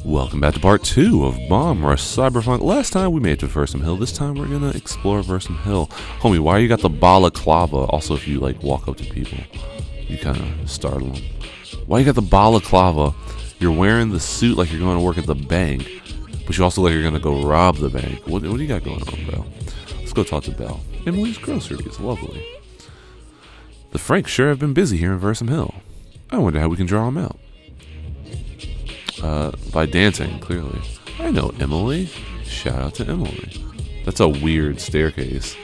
Welcome back to part 2 of Bomb Rush Cyberfunk. Last time we made it to Versum Hill. This time we're gonna explore Versum Hill. Homie, why you got the balaclava? Also, if you like walk up to people, you kind of startle them. Why you got the balaclava? You're wearing the suit like you're going to work at the bank, but you also look like you're gonna go rob the bank. What do you got going on, Belle? Let's go talk to Belle. Emily's Grocery is lovely. The Franks sure have been busy here in Versum Hill. I wonder how we can draw them out. By dancing, clearly. I know Emily. Shout out to Emily. That's a weird staircase.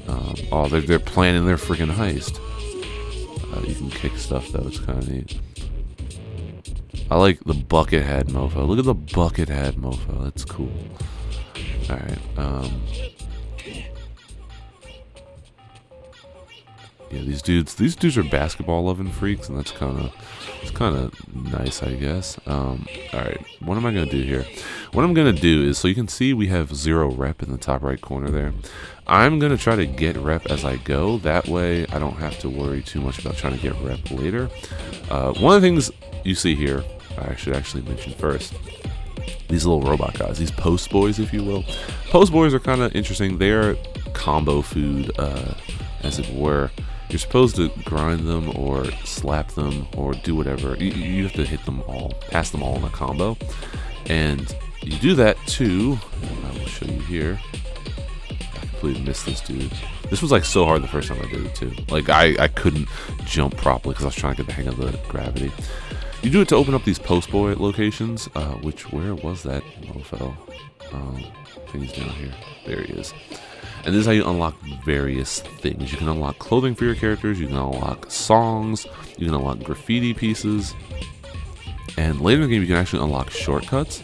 They're planning their freaking heist. You can kick stuff though, it's kind of neat. I like the bucket hat mofo. Look at the bucket hat mofo. That's cool. Alright, yeah, these dudes are basketball loving freaks, and that's kind of nice, I guess. All right, what am I gonna do here? What I'm gonna do is, so you can see we have 0 rep in the top right corner there. I'm gonna try to get rep as I go. That way, I don't have to worry too much about trying to get rep later. One of the things you see here, I should actually mention first. These little robot guys, these post boys, if you will. Post boys are kind of interesting. They're combo food, as it were. You're supposed to grind them or slap them or do whatever. You have to hit them all, pass them all in a combo. And you do that too. I will show you here. I completely missed this dude. This was like so hard the first time I did it too. Like I couldn't jump properly because I was trying to get the hang of the gravity. You do it to open up these post boy locations, where was that mofo? I think he's down here. There he is. And this is how you unlock various things. You can unlock clothing for your characters, you can unlock songs, you can unlock graffiti pieces, and later in the game you can actually unlock shortcuts.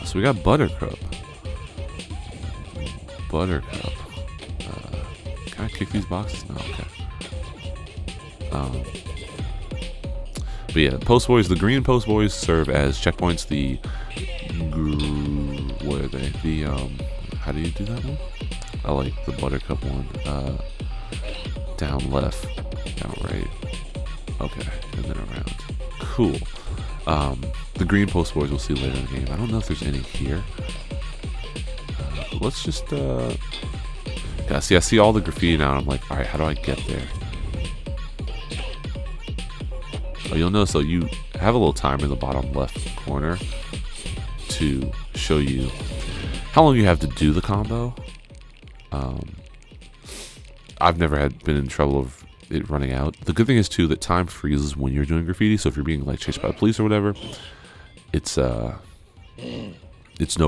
So we got Buttercup. Buttercup. Can I kick these boxes? No, okay. But yeah, post boys, the green post boys serve as checkpoints. What are they? How do you do that one? I like the Buttercup one. Down left, down right. Okay, and then around. Cool. The green post boys we'll see later in the game. I don't know if there's any here. Let's just yeah, see, I see all the graffiti now and I'm like, alright, how do I get there? Oh, you'll notice though, you have a little timer in the bottom left corner to show you how long you have to do the combo. I've never been in trouble of it running out. The good thing is too that time freezes when you're doing graffiti, so if you're being like chased by the police or whatever, it's no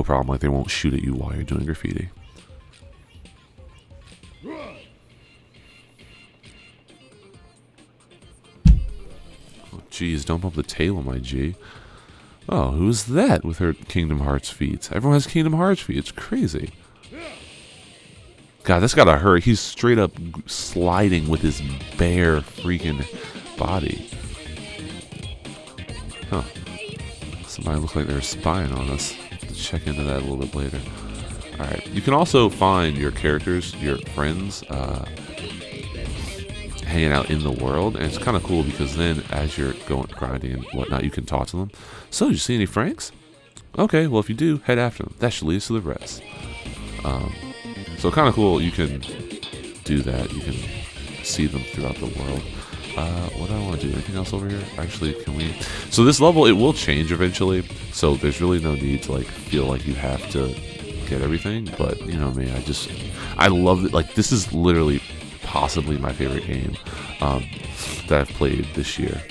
problem. Like they won't shoot at you while you're doing graffiti. Oh, geez, don't bump the tail on my G. Oh, who's that with her Kingdom Hearts feats? Everyone has Kingdom Hearts feats. It's crazy. God, that's gotta hurt. He's straight up sliding with his bare freaking body. Huh. Somebody looks like they're spying on us. Let's check into that a little bit later. Alright. You can also find your characters, your friends, hanging out in the world. And it's kind of cool because then as you're going grinding and whatnot, you can talk to them. So, did you see any Franks? Okay, well, if you do, head after them. That should lead us to the rest. So kind of cool, you can do that. You can see them throughout the world. What do I want to do? Anything else over here? Actually, can we... So this level, it will change eventually. So there's really no need to like feel like you have to get everything. But, you know me, I love it. Like, this is literally possibly my favorite game that I've played this year.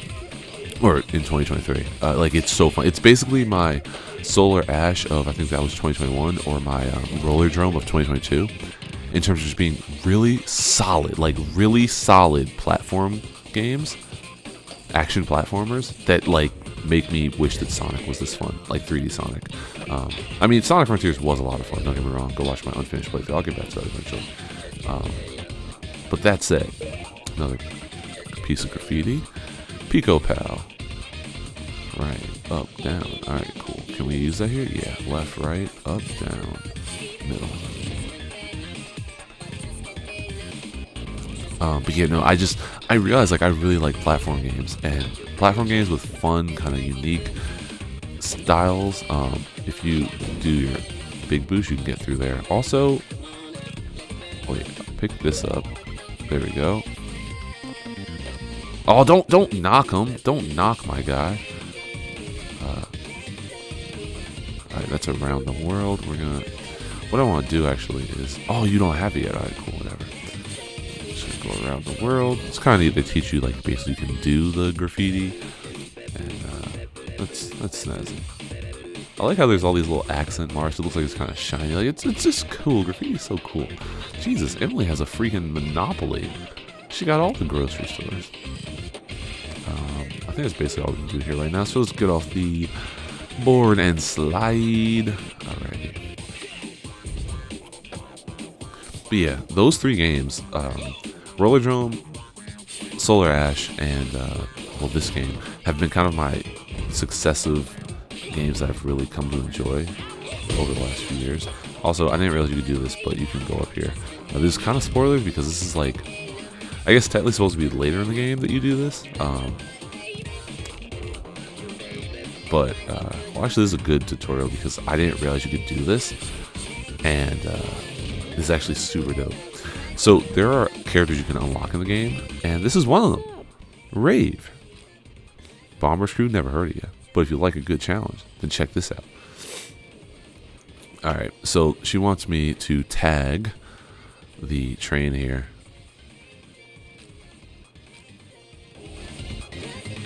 Or in 2023. Like, it's so fun. It's basically my Solar Ash of, I think that was 2021, or my Roller Drome of 2022, in terms of just being really solid, like really solid platform games, action platformers that like make me wish that Sonic was this fun, like 3D Sonic. I mean, Sonic Frontiers was a lot of fun, don't get me wrong. Go watch my unfinished playthrough. I'll get back to that eventually. But that's it. Another piece of graffiti. Pico Pal. Right, up, down. Alright, cool. Can we use that here? Yeah. Left, right, up, down, middle. But yeah, no, I realized like I really like platform games, and platform games with fun, kind of unique styles. If you do your big boost, you can get through there. Also, wait, pick this up. There we go. Oh, don't knock him. Don't knock my guy. Alright, that's around the world. We're gonna. What I want to do actually is. Oh, you don't have it yet. Alright, cool, whatever. Just go around the world. It's kind of neat. They teach you like basically you can do the graffiti, and that's snazzy. I like how there's all these little accent marks. It looks like it's kind of shiny. Like it's just cool. Graffiti is so cool. Jesus, Emily has a freaking monopoly. She got all the grocery stores. I think that's basically all we can do here right now. So let's get off the board and slide. Alrighty. But yeah, those 3 games, Rollerdrome, Solar Ash, and well, this game have been kind of my successive games that I've really come to enjoy over the last few years. Also, I didn't realize you could do this, but you can go up here. This is kind of spoilers because this is like, I guess technically supposed to be later in the game that you do this. But well, actually, this is a good tutorial because I didn't realize you could do this, and this is actually super dope. So there are characters you can unlock in the game, and this is one of them. Rave. Bomber's Crew, never heard of you. But if you like a good challenge, then check this out. Alright, so she wants me to tag the train here.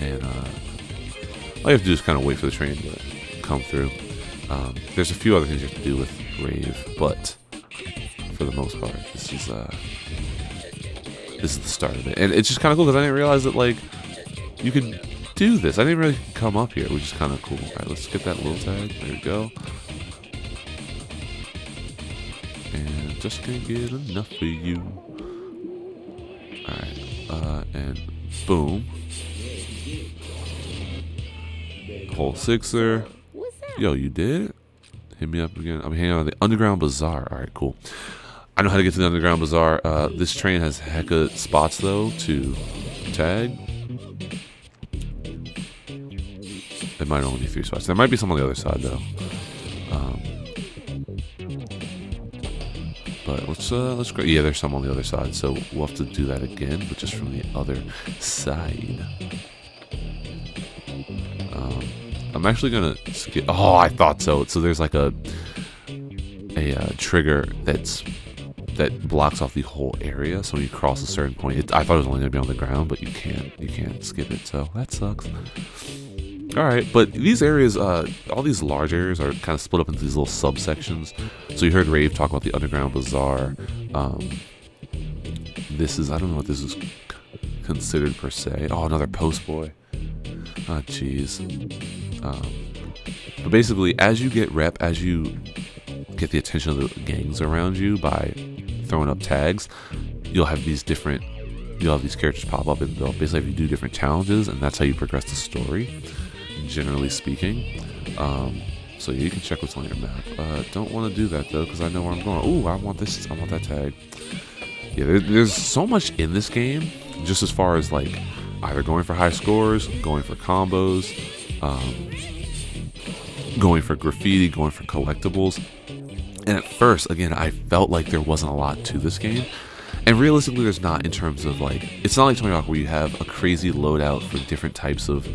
And all you have to do is kind of wait for the train to come through. There's a few other things you have to do with Rave, but for the most part, this is the start of it. And it's just kind of cool because I didn't realize that like you could do this. I didn't really come up here, which is kind of cool. Alright, let's get that little tag. There we go. And just can't get enough of you. Alright, and boom. Hole 6er. Yo, you did? Hit me up again. I'm hanging out at the Underground Bazaar. Alright, cool. I know how to get to the Underground Bazaar. This train has hecka spots though to tag. It might only be 3 spots. There might be some on the other side though. But let's go. Yeah, there's some on the other side, so we'll have to do that again, but just from the other side. I'm actually gonna skip. Oh, I thought so. So there's like a trigger that blocks off the whole area. So when you cross a certain point, I thought it was only gonna be on the ground, but you can't skip it. So that sucks. All right, but these areas, all these large areas are kind of split up into these little subsections. So you heard Rave talk about the Underground Bazaar. This is, I don't know what this is considered per se. Oh, another post boy. Oh, jeez. But basically, as you get rep, as you get the attention of the gangs around you by throwing up tags, you'll have these characters pop up, and they'll basically have you do different challenges, and that's how you progress the story, generally speaking. So yeah, you can check what's on your map. Don't want to do that though, because I know where I'm going. Ooh, I want this. I want that tag. Yeah, there's so much in this game, just as far as like either going for high scores, going for combos, going for graffiti, going for collectibles. And at first, again, I felt like there wasn't a lot to this game. And realistically, there's not, in terms of like, it's not like Tony Hawk where you have a crazy loadout for different types of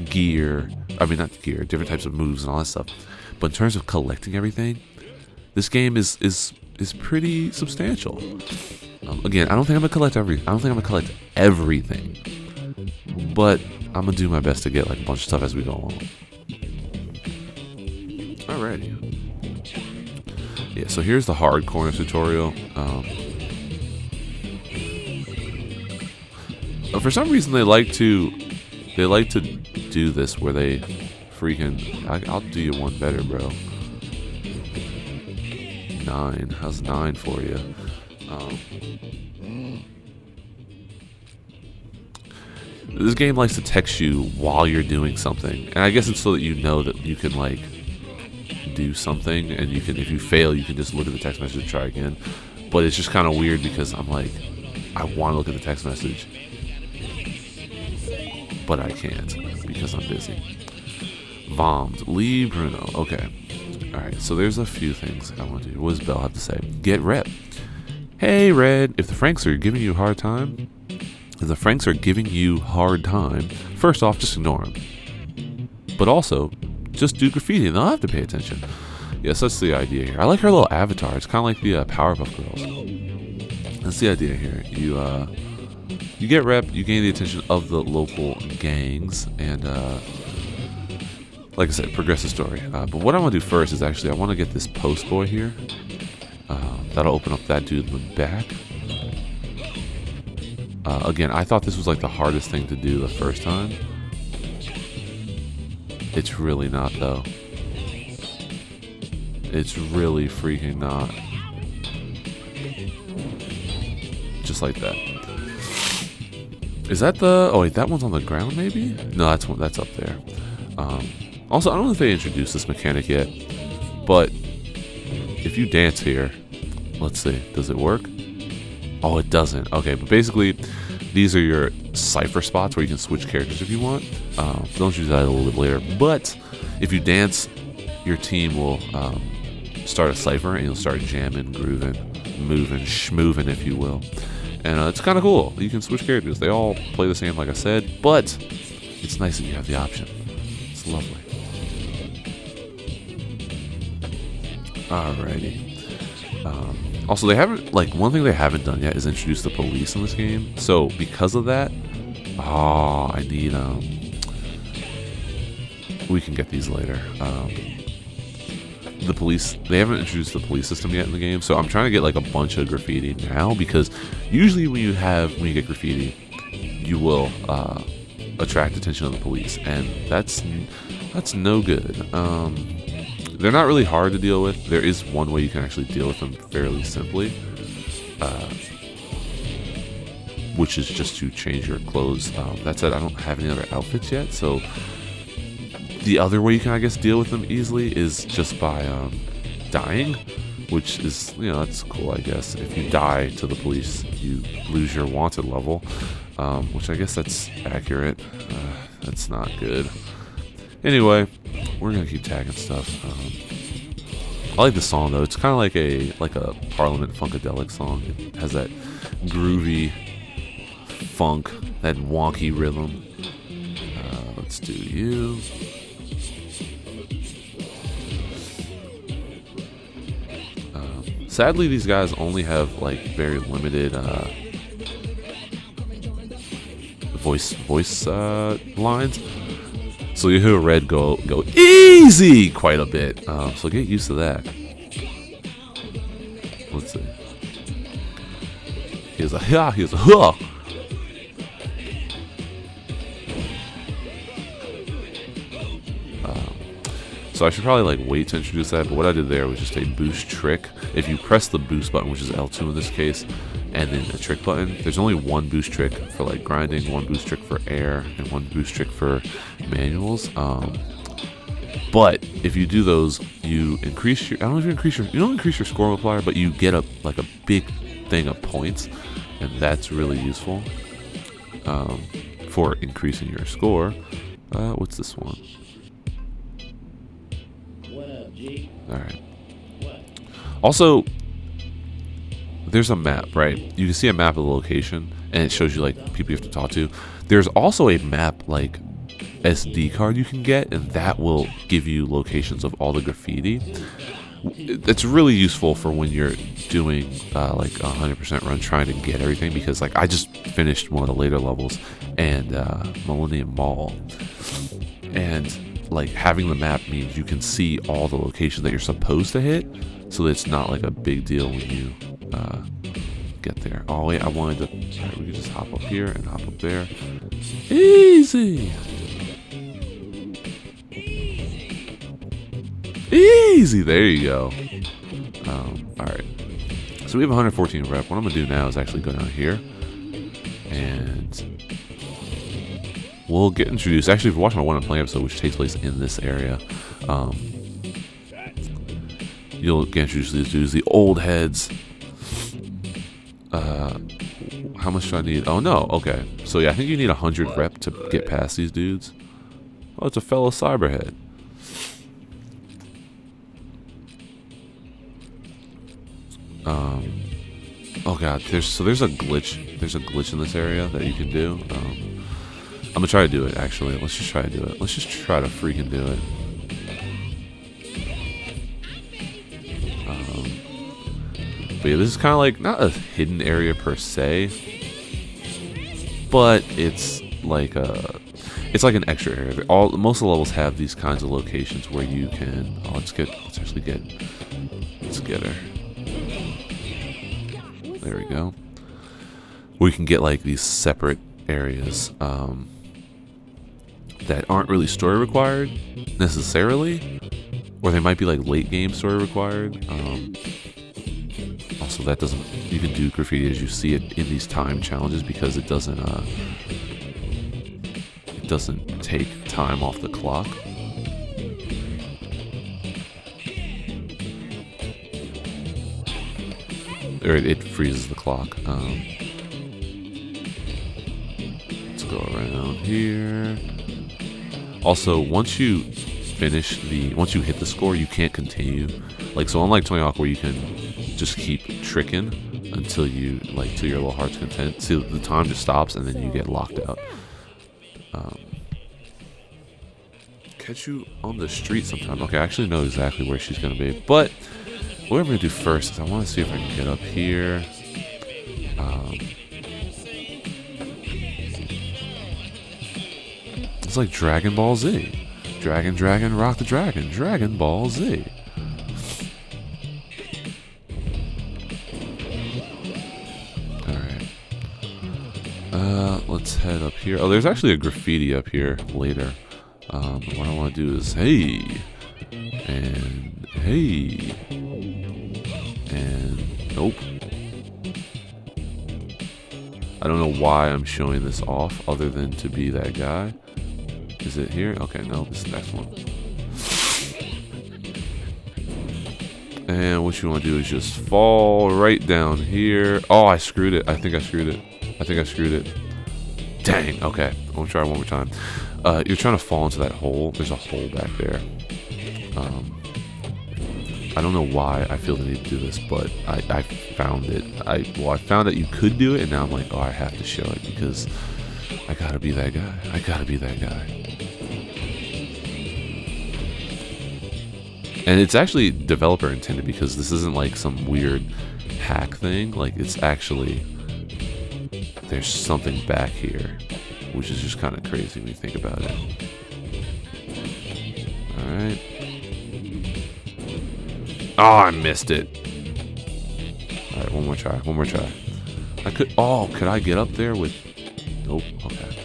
gear. I mean, not gear, different types of moves and all that stuff. But in terms of collecting everything, this game is pretty substantial. Again, I don't think I'm gonna collect everything, but I'm gonna do my best to get like a bunch of stuff as we go along. Alrighty. Yeah, so here's the hard corner tutorial. For some reason, they like to do this where they freaking. I'll do you one better, bro. 9. How's 9 for you? This game likes to text you while you're doing something, and I guess it's so that you know that you can like do something, and you can, if you fail, you can just look at the text message and try again. But it's just kind of weird because I'm like, I want to look at the text message, but I can't because I'm busy. Bombed. Lee Bruno. Okay. Alright, so there's a few things I want to do. What does Bell have to say? Get rep. Hey, Red. If the Franks are giving you a hard time, first off, just ignore them. But also, just do graffiti and they'll have to pay attention. Yes, that's the idea here. I like her little avatar. It's kind of like the Powerpuff Girls. That's the idea here. You get rep, you gain the attention of the local gangs, and like I said, progress the story. But what I want to do first is actually I want to get this post boy here. That'll open up that dude in the back. Again, I thought this was like the hardest thing to do the first time. It's really not, though. It's really freaking not. Just like that. Is that the... Oh, wait, that one's on the ground, maybe? No, that's up there. Also, I don't know if they introduced this mechanic yet, but if you dance here... Let's see. Does it work? Oh, it doesn't. Okay, but basically, these are your cipher spots where you can switch characters if you want. Don't use that a little bit later. But if you dance, your team will start a cipher, and you'll start jamming, grooving, moving, schmooving, if you will. And it's kind of cool. You can switch characters. They all play the same, like I said, but it's nice that you have the option. It's lovely. Alrighty. Also, they haven't, like, one thing they haven't done yet is introduce the police in this game. So, because of that, I need, we can get these later. The police, they haven't introduced the police system yet in the game, so I'm trying to get, like, a bunch of graffiti now, because usually when you get graffiti, you will, attract attention of the police, and that's no good. They're not really hard to deal with. There is one way you can actually deal with them fairly simply, which is just to change your clothes. That said, I don't have any other outfits yet, so the other way you can, I guess, deal with them easily is just by dying, which is, that's cool, I guess. If you die to the police, you lose your wanted level, which I guess that's accurate. That's not good. Anyway, we're gonna keep tagging stuff. I like the song though. It's kind of like a Parliament Funkadelic song. It has that groovy funk, that wonky rhythm. Let's do you. Sadly, these guys only have like very limited voice lines. So you hear Red go easy quite a bit. So get used to that. Let's see. Here's a ha. Here's a huh. So I should probably like wait to introduce that, but what I did there was just a boost trick. If you press the boost button, which is L2 in this case, and then a trick button, there's only one boost trick for like grinding, one boost trick for air, and one boost trick for manuals. But if you do those, you increase your, you don't increase your score multiplier, but you get a big thing of points, and that's really useful for increasing your score. What's this one? Alright. Also, there's a map, right? You can see a map of the location, and it shows you like people you have to talk to. There's also a map like SD card you can get, and that will give you locations of all the graffiti. It's really useful for when you're doing like a 100% run trying to get everything, because like I just finished one of the later levels and Millennium Mall, and like having the map means you can see all the locations that you're supposed to hit, so that it's not like a big deal when you get there. Oh wait, I wanted to. Right, we could just hop up here and hop up there. Easy, easy. There you go. All right. So we have 114 rep. What I'm gonna do now is actually go down here, and we'll get introduced. Actually, if you watch my One I'm Playing episode, which takes place in this area, you'll get introduced to these dudes, the old heads. How much do I need? Oh no, okay. So yeah, I think you need 100 rep to get past these dudes. Oh, it's a fellow cyberhead. Oh god, there's a glitch. There's a glitch in this area that you can do. I'm gonna try to do it actually. Let's just try to do it. Let's just try to freaking do it. But yeah, this is kind of like not a hidden area per se, but it's like an extra area. Most of the levels have these kinds of locations where you can. Oh, let's get her. There we go. Where you can get like these separate areas that aren't really story required necessarily, or they might be like late game story required. Also, that doesn't. You can do graffiti as you see it in these time challenges because it doesn't take time off the clock. Or it freezes the clock. Let's go around here. Also, once you hit the score, you can't continue. Like, so unlike Tony Hawk where you can just keep tricking until you till your little heart's content. See, the time just stops and then you get locked out. Catch you on the street sometime. Okay, I actually know exactly where she's gonna be, but what I'm gonna do first is I want to see if I can get up here. It's like Dragon Ball Z. Dragon, rock the dragon. Dragon Ball Z. Alright. Let's head up here. Oh, there's actually a graffiti up here later. What I want to do is, hey. And, hey. And, nope. I don't know why I'm showing this off other than to be that guy. Is it here? Okay, no, this is the next one. And what you want to do is just fall right down here. Oh, I screwed it. I think I screwed it. Dang, okay. I'm going to try one more time. You're trying to fall into that hole. There's a hole back there. I don't know why I feel the need to do this, but I found it. I found that you could do it, and now I'm like, oh, I have to show it because I gotta be that guy. And it's actually developer intended because this isn't like some weird hack thing. Like, it's actually, there's something back here, which is just kind of crazy when you think about it. Alright. Oh, I missed it. Alright, one more try. Could I get up there with... Nope, okay.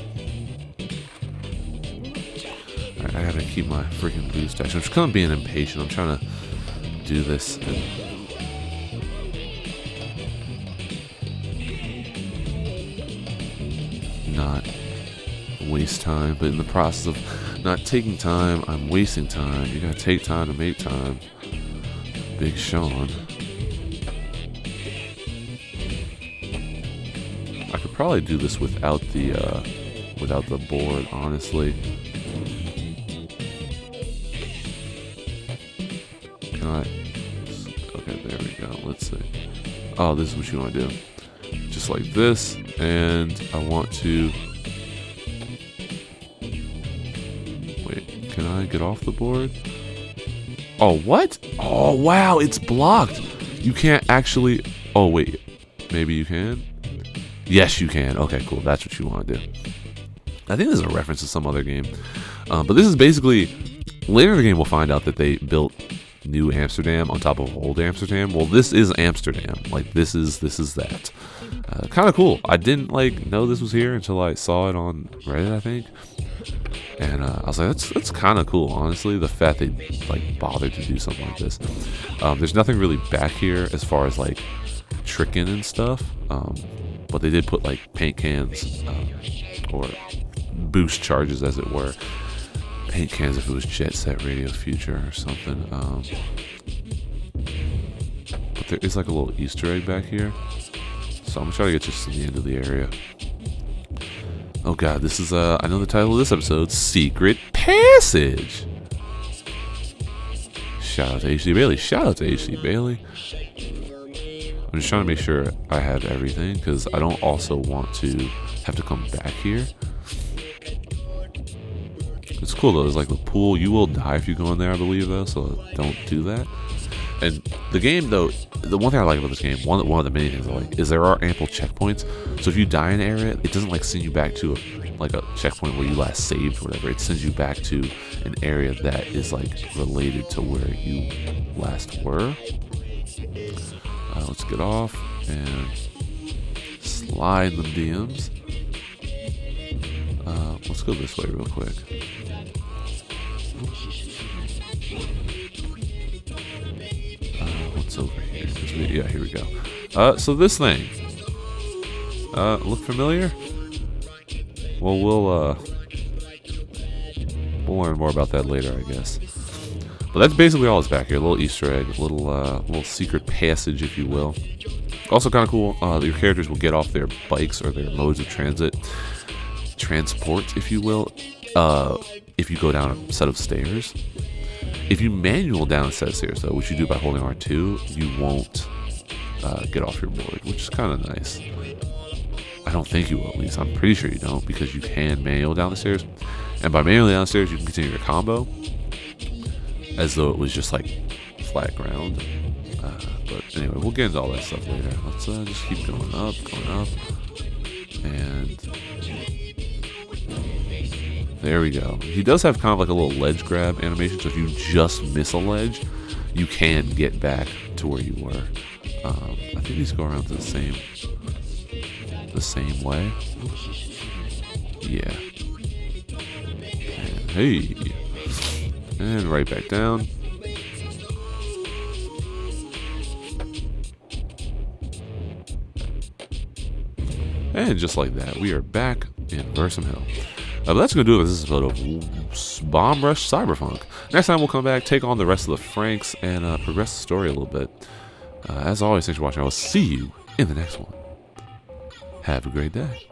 Alright, I gotta keep my freaking boost action. I'm just kind of being impatient. I'm trying to do this and... not waste time, but in the process of not taking time, I'm wasting time. You gotta take time to make time. Big Sean. I could probably do this without the board, honestly. Can I? Okay, there we go. Let's see. Oh, this is what you want to do. Just like this, and I want to. Wait, can I get off the board? Oh, what? Oh, wow, it's blocked. You can't actually... Oh, wait. Maybe you can? Yes, you can. Okay, cool. That's what you want to do. I think this is a reference to some other game. But this is basically... Later in the game, we'll find out that they built New Amsterdam on top of Old Amsterdam. Well, this is Amsterdam. Like, this is that. Kind of cool. I didn't, know this was here until I saw it on Reddit, I think. And I was like, that's kind of cool, honestly, the fact they bothered to do something like this. There's nothing really back here as far as tricking and stuff, but they did put paint cans or boost charges, as it were. Paint cans if it was Jet Set Radio Future or something. But there is a little Easter egg back here, So I'm gonna try to get just to the end of the area. Oh god, this is I know the title of this episode, Secret Passage. Shout out to HD Bailey. Shout out to HD Bailey. I'm just trying to make sure I have everything because I don't also want to have to come back here. It's cool though. There's like the pool. You will die if you go in there, I believe, though. So don't do that. And the game, though, the one thing I like about this game, one of the many things I like, is there are ample checkpoints. So if you die in an area, it doesn't like send you back to a checkpoint where you last saved or whatever. It sends you back to an area that is like related to where you last were. Let's get off and slide them DMs. Let's go this way real quick. What's over here? Yeah, here we go. So this thing. Look familiar? Well, we'll learn more about that later, I guess. But that's basically all that's back here. A little Easter egg, a little secret passage, if you will. Also kind of cool, your characters will get off their bikes or their modes of transport, if you will, if you go down a set of stairs. If you manual down a set of stairs, though, which you do by holding R2, you won't get off your board, which is kind of nice. I don't think you will, at least. I'm pretty sure you don't, because you can manual down the stairs. And by manually down the stairs, you can continue your combo as though it was just like flat ground. But anyway, we'll get into all that stuff later. Let's just keep going up. And there we go. He does have kind of like a little ledge grab animation, so if you just miss a ledge, you can get back to where you were. I think these go around the same way. Yeah. And hey. And right back down. And just like that, we are back in Versum Hill. But that's going to do it with this episode of Bomb Rush Cyberfunk. Next time we'll come back, take on the rest of the Franks, and progress the story a little bit. As always, thanks for watching. I will see you in the next one. Have a great day.